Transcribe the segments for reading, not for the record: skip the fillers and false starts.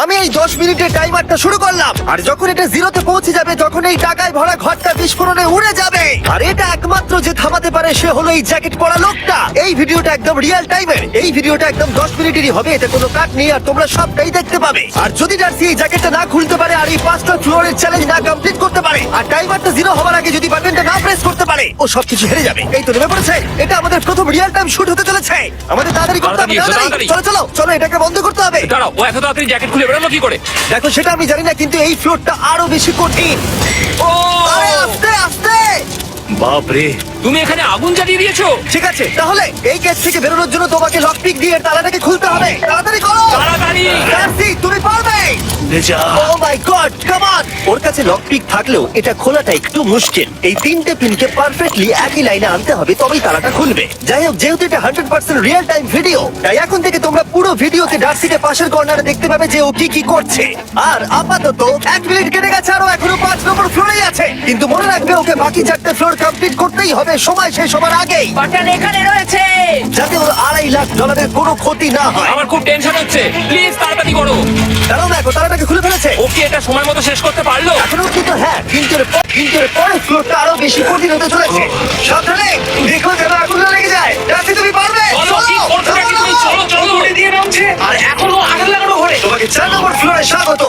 আমি এই 10 মিনিটের টাইমারটা শুরু করলাম, আর যখন এটা জিরোতে পৌঁছে যাবে তখন এই টাকায় ভরা ঘরটা বিস্ফোরণে উড়ে যাবে। আর এটা একমাত্র যে থামাতে পারে সে হলো এই জ্যাকেট পরা লোকটা। এই ভিডিওটা একদম রিয়েল টাইমের, এই ভিডিওটা একদম 10 মিনিটেরই হবে, এতে কোনো কাট নেই আর তোমরা সবটাই দেখতে পাবে। আর যদি ডার্সি এই জ্যাকেটটা না খুলতে পারে আর এই 5টা ফ্লোরের চ্যালেঞ্জ না কমপ্লিট করতে পারে আর টাইমারটা জিরো হওয়ার আগে যদি বাটনটা না প্রেস করতে পারে, ও সবকিছু হেরে যাবে। এই তো নেমে পড়েছে, এটা আমাদের প্রথম রিয়েল টাইম শুট হতে চলেছে। আমাদের তাড়াতাড়ি করতে হবে, তাড়াতাড়ি। চলো চলো চলো, এটাকে বন্ধ করতে হবে। দাঁড়াও, ও এত তাড়াতাড়ি জ্যাকেট খুলে বেরোলো কি করে? দেখো সেটা আমি জানি না, কিন্তু এই ফ্লোরটা আরো বেশি কঠিন। ও আরে আস্তে আস্তে। বাপরে, তুমি এখানে আগুন জ্বালিয়ে দিয়েছো? ঠিক আছে, তাহলে এই গেট থেকে বেরোনোর জন্য তোমাকে লক পিক দিয়ে তালাটাকে খুলতে হবে। তাড়াতাড়ি করো। তাড়াতাড়ি। ডার্সি, তুমি পারবে। যা। ও মাই গড, কাম অন। ওর কাছে লক পিক থাকলেও এটা খোলাটা একটু মুশকিল। এই 3টে পিনকে পারফেক্টলি একই লাইনে আনতে হবে, তবেই তালাটা খুলবে। যাই হোক, যেহেতু এটা 100% রিয়েল টাইম ভিডিও, তাই এখন থেকে তোমরা পুরো ভিডিওতে ডার্সিকে পাশের কর্নারে দেখতে পাবে যে ও কি কি করছে। আর আপাতত 1 মিনিট কেটে গেছে, আরো এখনো 5 নম্বর ফ্লোরেই আছে। কিন্তু মনে রাখবে, ওকে বাকি 4টে ফ্লোর কমপ্লিট করতেই হবে সময় শেষ হবার আগেই, বাটন এখানে রয়েছে। যাতে ওর $2.5 লাখ কোনো ক্ষতি না হয়। আমার খুব টেনশন হচ্ছে, প্লিজ তাড়াতাড়ি করো। কারণ দেখো, তালাটাকে খুলে ফেলেছে। ও কি এটা সময় মতো শেষ করতে পারলো? এখনো কিন্তু হ্যাঁ, কিন্তু এর পরের ফ্লোরটা আরো বেশি কঠিন হতে চলেছে। সাবধানে, দেখো যেন আগুন না লেগে যায়। ডার্সি, তুমি পারবে। চলো, কি করছো নাকি তুমি? চলো চলো। উড়ে দিয়ে নামছে আর এখনো আগুন লাগানো ঘরে। তোমাকে 4 নম্বর ফ্লোরে স্বাগত।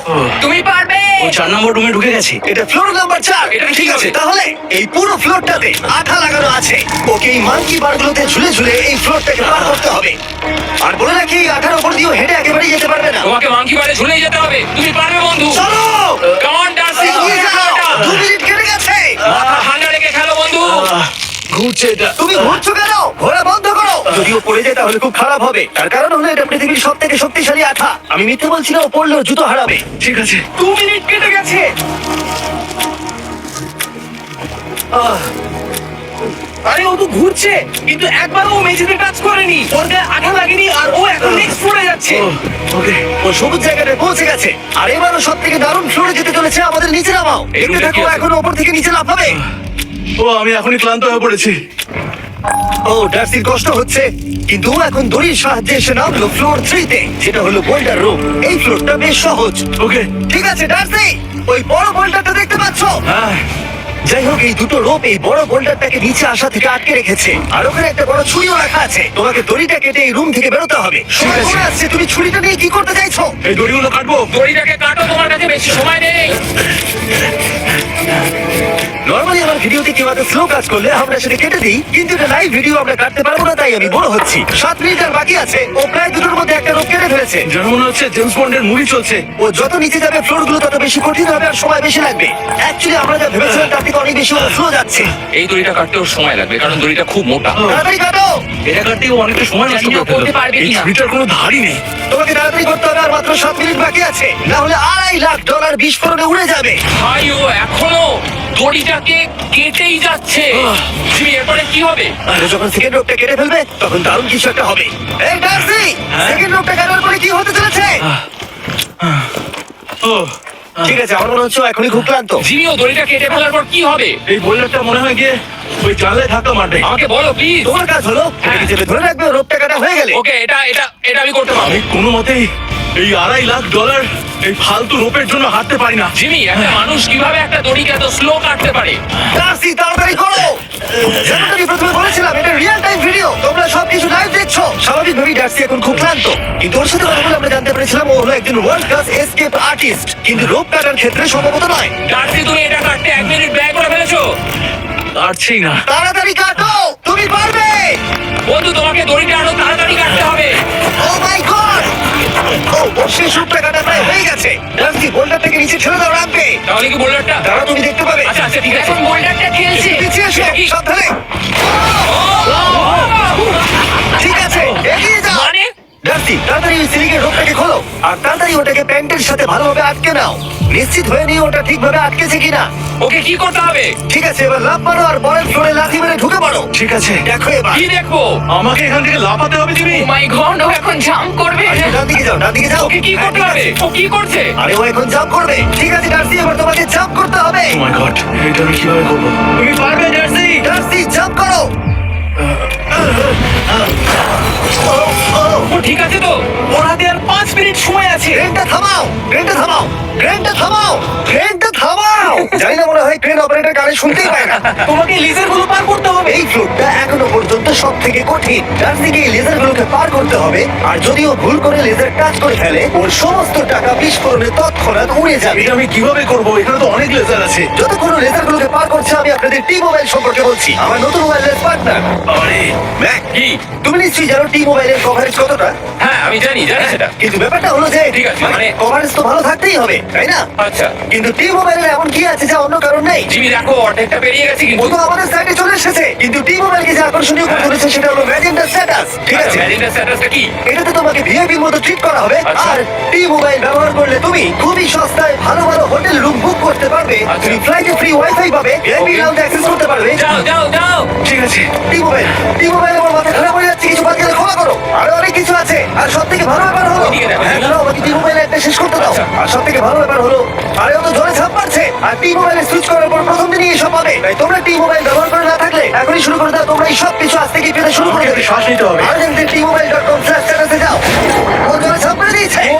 তুমি পারবে। ও 4 নম্বর রুমে ঢুকে গেছে। এটা ফ্লোর নাম্বার 4। এটা ঠিক আছে, তাহলে এই পুরো ফ্লোরটাতে আঠা লাগানো আছে। ওকে এই মাঙ্কি বারগুলোতে ঝুলে ঝুলে এই ফ্লোরটাকে পার করতে হবে। আর বলে রাখি, এই আঠার উপর দিয়েও হেঁটে একেবারেই যেতে পারবে না। তোমাকে মাংকি বারে ঝুলেই যেতে হবে। তুমি পারবে বন্ধু। চলো, কাম অন ডার্সি, এগিয়ে যাও। 2 মিনিট কেটে গেছে। মাথা ঠান্ডা রেখে খেলো বন্ধু। ঘুরছে এটা। তুমি ঘুরছো কেন? ঘোরা বন্ধ করো। যদিও পড়ে যায় তাহলে খুব খারাপ হবে। তার কারণ হলো এটা পৃথিবীর সবথেকে শক্তিশালী আঠা। আমি মিথ্যে বলছি না, ও পড়লেও জুতো হারাবে। ঠিক আছে। 2 মিনিট কেটে গেছে। আরে ও তো ঘুরছে, কিন্তু একবারও ও মেঝেতে টাচ করেনি। ওর গায়ে আঠা লাগেনি আর ও এখন নেক্সট ফ্লোরে যাচ্ছে। ওকে। ও সবুজ জায়গাটায় পৌঁছে গেছে। আর এবারও সব থেকে দারুণ ফ্লোরে যেতে চলেছে। আমাদের নিচে নামাও। এই দেখতে রুমে থাকো, কি আছে? এখন ওপর থেকে নিচে লাফাবে। ও আমি এখনই ক্লান্ত হয়ে পড়েছি। ও ডার্সির কষ্ট হচ্ছে, কিন্তু ও এখন দড়ির সাহায্যে এসে নামলো ফ্লোর 3-তে, যেটা হলো বোল্ডার রুম। এই ফ্লোরটা বেশ সহজ। ওকে। ঠিক আছে ডার্সি, ওই বড় বোল্ডারটা দেখতে পাচ্ছো? হ্যাঁ। যাই হোক, এই দুটো রোপ এই বড় বোল্ডারটাকে নিচে আসা থেকে আটকে রেখেছে। আর ওখানে একটা বড় ছুরিও রাখা আছে। তোমাকে দড়িটা কেটে এই রুম থেকে বেরোতে হবে। ঠিক আছে। সময় আসছে, তুমি ছুরিটা নিয়ে কি করতে চাইছো? এই দড়িগুলো কাটবো। দড়িটাকে কাটো, তোমার কাছে বেশি সময় নেই। নরমালি আমার ভিডিওতে কেউ এত স্লো কাজ করলে আমরা সেটা কেটে দিই, কিন্তু এটা লাইভ ভিডিও আমরা কাটতে পারবো না, তাই আমি বড় হচ্ছি। 7 মিনিট আর বাকি আছে। ও প্রায় দুটোর মধ্যে একটা রোপ কেটে ফেলেছে। যেন মনে হচ্ছে জেমস বন্ডের মুভি চলছে। ও যত নিচে যাবে ফ্লোর গুলো তত বেশি কঠিন হবে আর সময় বেশি লাগবে। অ্যাকচুয়ালি আমরা যা ভেবেছিলাম তার থেকে অনেক বেশি স্লো যাচ্ছে। এই দড়িটা কাটতে ওর সময় লাগবে, কারণ দড়িটা খুব মোটা। তাড়াতাড়ি কাটো। এটা কাটতে ও অনেকটা সময় নষ্ট জানি না করে করতে পারবে ফেললো। এই কিনা। ছুরিটার কোনো ধারই নেই। তোমাকে তাড়াতাড়ি করতে হবে, আর মাত্র 7 মিনিট বাকি আছে, না হলে $2.5 লাখ বিস্ফোরণে উড়ে যাবে। ভাই, ও এখনো দড়িটাকে কেটেই যাচ্ছে। তুমি এরপরে কি হবে? আর যখন সেকেন্ড রোপটা কেটে ফেলবে তখন দারুণ কিছু একটা হবে। এই ডার্সি, সেকেন্ড রোপটা কাটার পরে কি হতে চলেছে? ও ঠিক আছে, আমার মনে হচ্ছে ও এখনই খুব ক্লান্ত। জিমি, ও দড়িটা কেটে ফেলার পর কি হবে? এই বোল্ডারটা মনে হয় গিয়ে ওই জানলায় ধাক্কা মারবে। আমাকে বলো প্লিজ। তোমার কাজ হলো এটাকে চেপে ধরে রাখবে, ও রোপটা কাটা হয়ে গেলে। ওকে, এটা এটা এটা আমি করতে পারবো। আমি কোনো মতেই এই $2.5 লাখ এই ফালতু রোপের জন্য হাঁটতে পারি না। জিমি, একটা মানুষ কিভাবে একটা দড়িকে এত স্লো কাটতে পারে? ডার্সি, তাড়াতাড়ি করো। যেমনটা আমি প্রথমে বলেছিলাম, এটা রিয়েল টাইম ভিডিও, তোমরা সবকিছু লাইভ দেখছো। স্বাভাবিকভাবেই ডার্সি এখন খুব ক্লান্ত, কিন্তু ওর সাথে কথা বলে আমরা জানতে পেরেছিলাম ও হলো একজন ওয়ার্ল্ড ক্লাস এসকেপ আর্টিস্ট, কিন্তু রোপ কাটার ক্ষেত্রে সম্ভবত নয়। ডার্সি, তুমি এটা কাটতে 1 মিনিট ব্যয় করে ফেলেছো। পারছেই না। তাড়াতাড়ি কাটো, তুমি পারবে। বন্ধু, তোমাকে দড়িটা আরো তাড়াতাড়ি কাটতে হবে। ও মাই গড! ও সেই রোপটা কাটা প্রায় হয়ে গেছে। ডার্সি, বোল্ডারটাকে নিচে ঠেলে দাও রাখবে। তাহলে কি বোল্ডারটা? দাঁড়াও, তুমি দেখতে পাবে। আচ্ছা আচ্ছা, ঠিক আছে। এখন বোল্ডারটা খেলছে। পিছিয়ে এসো, এটা কি? সাবধানে। ঠিক আছে, এগিয়ে যাও। মানে? ডার্সি, তাড়াতাড়ি ওই সিলিংয়ের রোপটাকে খোলো আর তাড়াতাড়ি ওটাকে প্যান্টের সাথে ভালোভাবে আটকে নাও। নিশ্চিত হয়ে নিয়ে ওটা ঠিকভাবে আটকেছে কিনা। ওকে কি করতে হবে? ঠিক আছে, এবার লাফ মারো আর পরের ফ্লোরে লাথি মেরে ঢুকে পড়ো। ঠিক আছে। দেখো এবার। কি দেখবো? আমাকে এখান থেকে লাফাতে হবে জিমি। ও মাই গড, ও এখন জাম্প করবে। আরে, ডান দিকে যাও, ডান দিকে যাও। ওকে কি হ্যাঁ, করতে ঠিক হবে? আছে। ও কি করছে? আরে, ও এখন জাম্প করবে। ঠিক আছে ডার্সি, এবার তোমাকে জাম্প করতে হবে। ও মাই গড, এটা আমি কিভাবে করবো? তুমি পারবে ডার্সি। ডার্সি, জাম্প করো। ও ঠিক আছে তো? ওর হাতে আর 5 মিনিট সময় আছে। ক্রেনটা থামাও, ক্রেনটা থামাও, ক্রেনটা থামাও, ক্রেনটা থামাও। জানি না, মনে হয় ক্রেন অপারেটর কানে শুনতেই পায় না। তোমাকে লেজার গুলো পার করতে হবে। এই ফ্লোরটা এখনো পর্যন্ত সব থেকে কঠিন। তার থেকে এই লেজারগুলোকে পার করতে হবে, আর যদি ও ভুল করে লেজার টাচ করে ফেলে, ওর সমস্ত টাকা বিস্ফোরণে তৎক্ষণাৎ উড়ে যাবে। এটা আমি কিভাবে করবো? এখানে তো অনেক লেজার আছে। যতক্ষণ লেজারগুলোকে পার করছে, আমি আপনাদের টি মোবাইল সম্পর্কে বলছি, আমার নতুন মোবাইলের পার্টনার। আরে ম্যাক, কি? তুমি নিশ্চয়ই জানো টি মোবাইলের কভারেজ কতটা? হ্যাঁ আমি জানি সেটা। কিন্তু ব্যাপারটা হলো যে ঠিক আছে, মানে- কভারেজ তো ভালো থাকতেই হবে, তাই না? আচ্ছা কিন্তু টি মোবাইলের এমন কি আছে যা অন্য কারণ নেই? জিমি দেখো অর্ধেকটা পেরিয়ে গেছে ও কিন্তু। তো আমাদের সাইডে চলে এসেছে, কিন্তু টি মোবাইলকে যে আকর্ষণীয় করে তুলেছে সেটা হলো ম্যাজেন্টা স্ট্যাটাস। ঠিক আছে, ম্যারিনার স্ট্যাটাসটা কি? এটাতে তোমাকে ভিআইপির মতো ট্রিট করা হবে। আচ্ছা। আর টি মোবাইল ব্যবহার করলে তুমি খুবই সস্তায় ভালো ভালো হোটেল রুম বুক করতে পারবে। আচ্ছা। তুমি ফ্লাইটে ফ্রি ওয়াইফাই পাবে, ভিআইপি Okay. লাউঞ্জ অ্যাক্সেস করতে পারবে। যাও ঠিক আছে। টি মোবাইল আমার মাথা খারাপ হয়ে যাচ্ছে, কিছু বাদ গেলে ক্ষমা করো। আরো অনেক কিছু আছে, আর সব থেকে ভালো ব্যাপার হলো, ওইদিকে দেখো। হ্যাঁ, দাঁড়াও, আমাকে টি মোবাইল একটা শেষ করতে দাও। আচ্ছা। আর সব থেকে ভালো ব্যাপার হলো, আরে ও তো জলে ঝাঁপ মারছে, আর টি মোবাইলে সুইচ করার পর প্রথম দিনই এসব পাবে। তাই তোমরা টি মোবাইল ব্যবহার করে না থাকলে এখনই শুরু করে দাও। তোমরা এই সব কিছু আজ থেকে পেতে শুরু করে আমাকে দেবে। একটু শ্বাস নিতে হবে। আর জানতে tmobile.com/status-এ যাও। ও জলে ঝাঁপ মেরে দিয়েছে। ও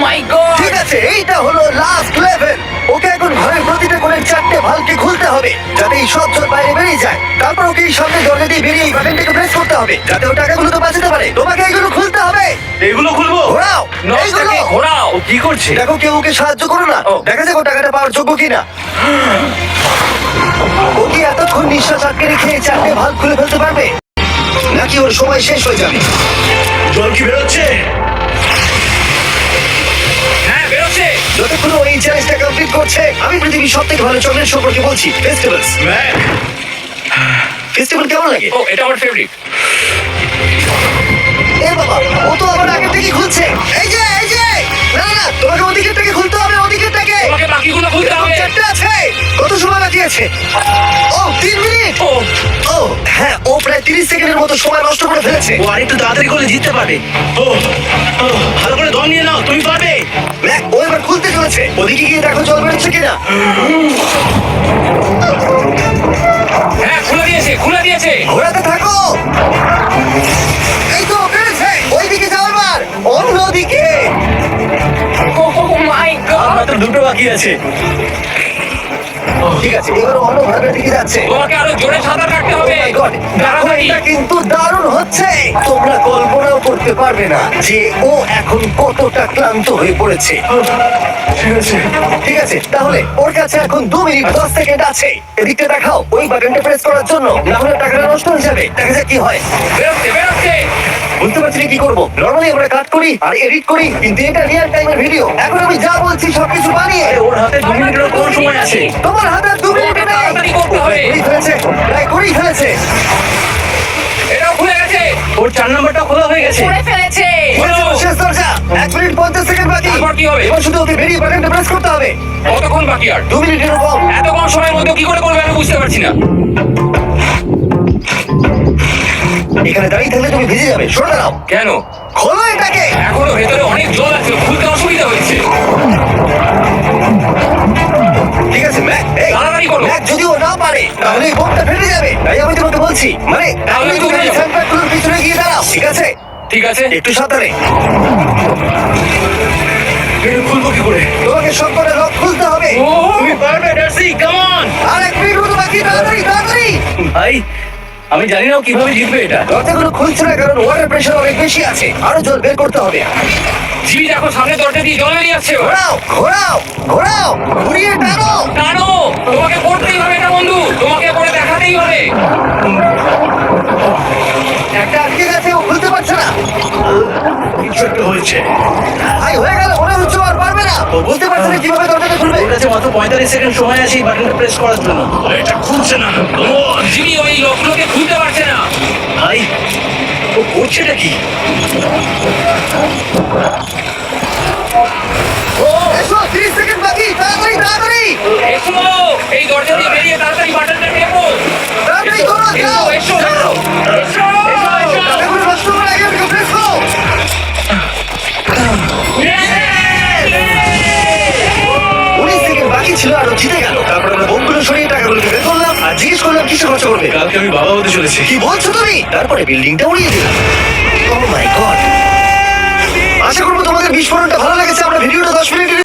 মাই গড। ঠিক আছে, এইটা হলো লাস্ট লেভেল। ওকে এখন ঘরের প্রতিটা কোণের 4টে ভালকে খুলতে হবে, যাতে এই সব জল বাইরে বেরিয়ে যায়। তারপর ওকে এই সামনে দরজা দিয়ে বেরিয়ে এই বাটনটাকে প্রেস করতে হবে, যাতে ও টাকাগুলোকে বাঁচাতে পারে। তোমাকে এইগুলো খুলতে হবে। এগুলো খুলবো? ঘোরাও নকশাটাকে এইগুলো। ঘোরাও। ও কি করছে? দেখো কেউ ওকে সাহায্য করো না। ও। দেখা যাক ও টাকাটা পাওয়ার যোগ্য কিনা। ও কি এতক্ষণ নিঃশ্বাস আটকে রেখে এই 4টে ভালভ খুলে ফেলতে পারবে, নাকি ওর সময় শেষ হয়ে যাবে? জল কি বেরোচ্ছে? হ্যাঁ বেরোচ্ছে। যতক্ষণ ও এই চ্যালেঞ্জটা কমপ্লিট করছে, আমি পৃথিবীর সব থেকে ভালো চকলেট সম্পর্কে বলছি, ফেস্টিভ্যালস। ম্যাক, ফেস্টিভ্যাল কেমন লাগে? ও এটা আমার ফেভারিট। এ বাবা, ও তো আবার আগের থেকে খুলছে। এই যে না না, তোমাকে ওদিকের থেকে খুলতে হবে, ওদিকের থেকে। তোমাকে বাকিগুলো খুলতে হবে। 4টে আছে। কত সময় বাকি আছে? ও 3 মিনিট। ও ও হ্যাঁ, ও প্রায় 30 সেকেন্ডের মতো সময় নষ্ট করে ফেলেছে। ও আরেকটু তাড়াতাড়ি করে জিততে পারবে। ও ও, ভালো করে দম নিয়ে নাও, তুমি পারবে। ম্যাক, ও এবার খুলতে চলেছে। ওদিকে গিয়ে দেখো জল বেরোচ্ছে কিনা। হ্যাঁ খুলে দিয়েছে। ঘোরাতে থাকো। এই তো বেরোচ্ছে। ওইদিকে যাও এবার, অন্যদিকে। ও মাই আর গড। মাত্র দুটো বাকি আছে। ঠিক আছে, এবার অন্য ভাবের দিকে যাচ্ছে। তোমাকে আরো জোরে সাঁতার কাটতে হবে। Oh my God, দেখো, তাড়াতাড়ি। এটা কিন্তু দারুণ হচ্ছে। তোমরা কল্পনাও করতে পারবে না যে ও এখন কতটা ক্লান্ত হয়ে পড়েছে। ঠিক আছে। ঠিক আছে, তাহলে ওর কাছে এখন 2 মিনিট 10 সেকেন্ড আছে। এদিকটা দেখাও, ওই বাটনটা প্রেস করার জন্য, না হলে টাকাটা নষ্ট হয়ে যাবে। দেখা যাক কি হয়। বেরোচ্ছে। বুঝতে পারছি না কি করবো। নর্মালি আমরা কাট করি আর এডিট করি, কিন্তু এটা রিয়েল টাইমের ভিডিও। এখন আমি যা বলছি সবকিছু বানিয়ে। আরে ওর হাতে 2 মিনিটেরও কম সময় আছে। তোমার হাতে 2 মিনিট নেই। তাড়াতাড়ি করতে হবে। করেই ফেলেছে, প্রায় করেই ফেলেছে। এটাও খুলে গেছে। ওর 4 নাম্বারটা খোলা হয়ে গেছে। খুলে ফেলেছে। হয়েছে ওর শেষ দরজা। 1 মিনিট 50 সেকেন্ড বাকি। তারপর কি হবে? এবার শুধু ওকে বেরিয়ে বাটনটা প্রেস করতে হবে। কতক্ষণ বাকি আর? 2 মিনিটেরও কম। এত কম সময়ের মধ্যে কি করে করবে আমি বুঝতে পারছি না। এখানে দাঁড়িয়ে থাকলে তুমি ভিজে যাবে। সরে দাঁড়াও, কেন? খোলো এটাকে। এখনো ভেতরে অনেক জল আছে, খুলতে অসুবিধা হচ্ছে। ঠিক আছে ম্যাক, এই তাড়াতাড়ি করো। ম্যাক, যদি ও না পারে তাহলে এই বোমটা ফেটে যাবে। তাই আমি তোমাকে বলছি, মানে তাহলে তুমি তুমি যাও। স্যান্ডব্যাগগুলোর পিছনে গিয়ে দাঁড়াও, ঠিক আছে? ঠিক আছে। একটু সাবধানে। এটা খুলবো কি করে? তোমাকে সবকটা লক খুলতে হবে। তুমি পারবে ডার্সি, কাম অন। আর 1 মিনিট মতো বাকি, তাড়াতাড়ি। ভাই, আমি জানি না ও কিভাবে জিতবে এটা। দরজাগুলো খুলছে না কারণ ওয়াটার প্রেশার অনেক বেশি আছে। আরো জল বের করতে হবে। জিমি দেখো সামনে দরজা দিয়ে জল বেরিয়ে আসছে। ঘোরাও, ঘুরিয়ে টানো। টানো। তোমাকে করতেই হবে এটা বন্ধু, তোমাকে করে দেখাতেই হবে। একটা আটকে গেছে, ও খুলতে পারছে না। কিছু একটা হয়েছে। ভাই হয়ে গেল, মনে হচ্ছে ও আর পারবে না। ও বুঝতে পারছে না কিভাবে দরজাটা খুলবে। ওর কাছে মাত্র 45 সেকেন্ড সময় আছে এই বাটনটা প্রেস করার জন্য। এটা খুলছে না। জিমি ওই লোকগুলোকে খুলতে পারছে না। ভাই, ও করছেটা কি? এসো, 30 সেকেন্ড বাকি, তাড়াতাড়ি। এসো, এই দরজা দিয়ে বেরিয়ে তাড়াতাড়ি বাটনটা টেপো। তাড়াতাড়ি করো, যাও। এসো। টাকাগুলো নষ্ট করার আগে ওকে প্রেস করো। 19 সেকেন্ড বাকি ছিল আর ও জিতে গেল। তারপর আমরা বোমগুলো সরিয়ে টাকাগুলোকে বের করলাম আর জিজ্ঞেস করলাম কিসে খরচা করবে। কালকে আমি বাবা হতে চলেছি। কি বলছো তুমি? তারপরে বিল্ডিংটা উড়িয়ে দিলাম। ও মাই গড, আশা করবো তোমাদের বিস্ফোরণটা ভালো লেগেছে। আমরা ভিডিওটা 10 মিনিটের